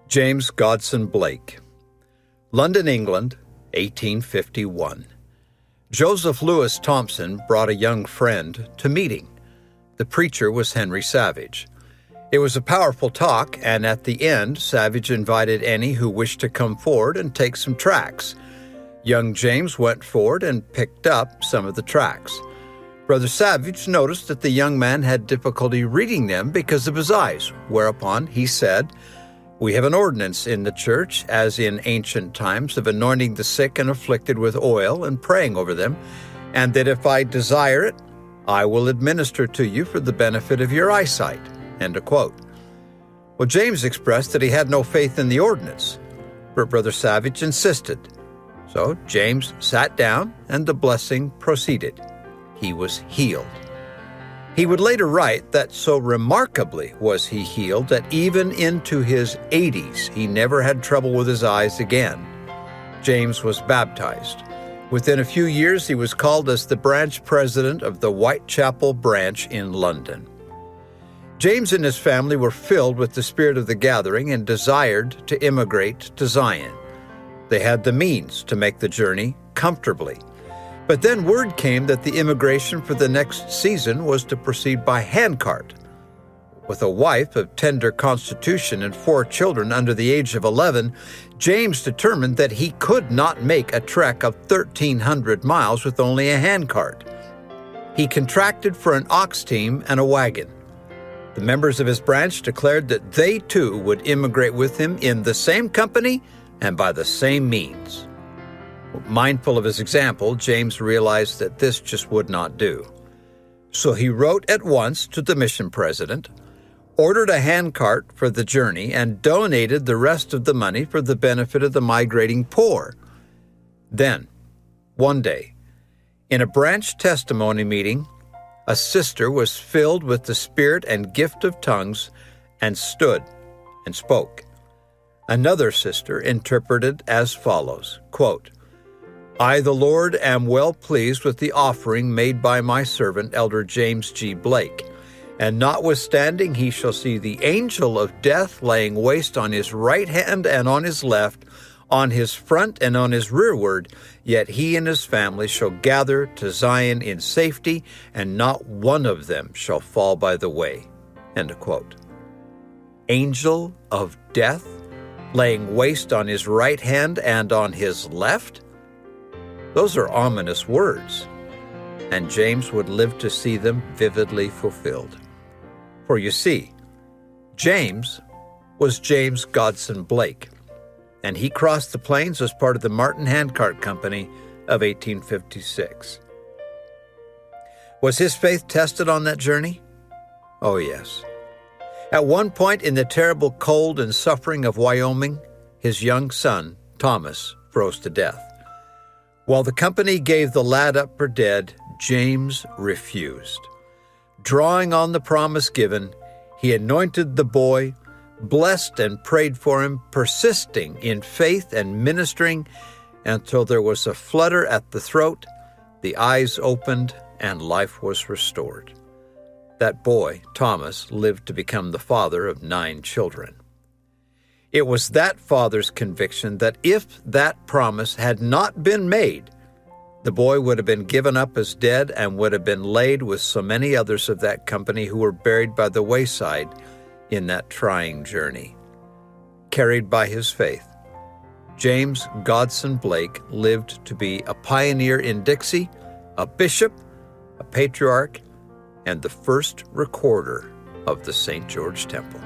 James Godson Bleak. London, England, 1851. Joseph Lewis Thompson brought a young friend to meeting. The preacher was Henry Savage. It was a powerful talk, and at the end, Savage invited any who wished to come forward and take some tracts. Young James went forward and picked up some of the tracts. Brother Savage noticed that the young man had difficulty reading them because of his eyes, whereupon he said, "We have an ordinance in the church, as in ancient times, of anointing the sick and afflicted with oil and praying over them, and that if I desire it, I will administer to you for the benefit of your eyesight." End of quote. Well, James expressed that he had no faith in the ordinance, but Brother Savage insisted. So James sat down and the blessing proceeded. He was healed. He would later write that so remarkably was he healed that even into his 80s he never had trouble with his eyes again. James was baptized. Within a few years he was called as the branch president of the Whitechapel branch in London. James and his family were filled with the spirit of the gathering and desired to immigrate to Zion. They had the means to make the journey comfortably. But then word came that the immigration for the next season was to proceed by handcart. With a wife of tender constitution and 4 children under the age of 11, James determined that he could not make a trek of 1,300 miles with only a handcart. He contracted for an ox team and a wagon. The members of his branch declared that they too would immigrate with him in the same company and by the same means. Mindful of his example, James realized that this just would not do. So he wrote at once to the mission president, ordered a handcart for the journey, and donated the rest of the money for the benefit of the migrating poor. Then, one day, in a branch testimony meeting, a sister was filled with the spirit and gift of tongues and stood and spoke. Another sister interpreted as follows, quote, "I, the Lord, am well pleased with the offering made by my servant, Elder James G. Blake. And notwithstanding, he shall see the angel of death laying waste on his right hand and on his left, on his front and on his rearward, yet he and his family shall gather to Zion in safety, and not one of them shall fall by the way." End of quote. Angel of death laying waste on his right hand and on his left? Those are ominous words, and James would live to see them vividly fulfilled. For you see, James was James Godson Blake, and he crossed the plains as part of the Martin Handcart Company of 1856. Was his faith tested on that journey? Oh, yes. At one point in the terrible cold and suffering of Wyoming, his young son, Thomas, froze to death. While the company gave the lad up for dead, James refused. Drawing on the promise given, he anointed the boy, blessed and prayed for him, persisting in faith and ministering until there was a flutter at the throat, the eyes opened, and life was restored. That boy, Thomas, lived to become the father of 9 children. It was that father's conviction that if that promise had not been made, the boy would have been given up as dead and would have been laid with so many others of that company who were buried by the wayside in that trying journey. Carried by his faith, James Godson Blake lived to be a pioneer in Dixie, a bishop, a patriarch, and the first recorder of the St. George Temple.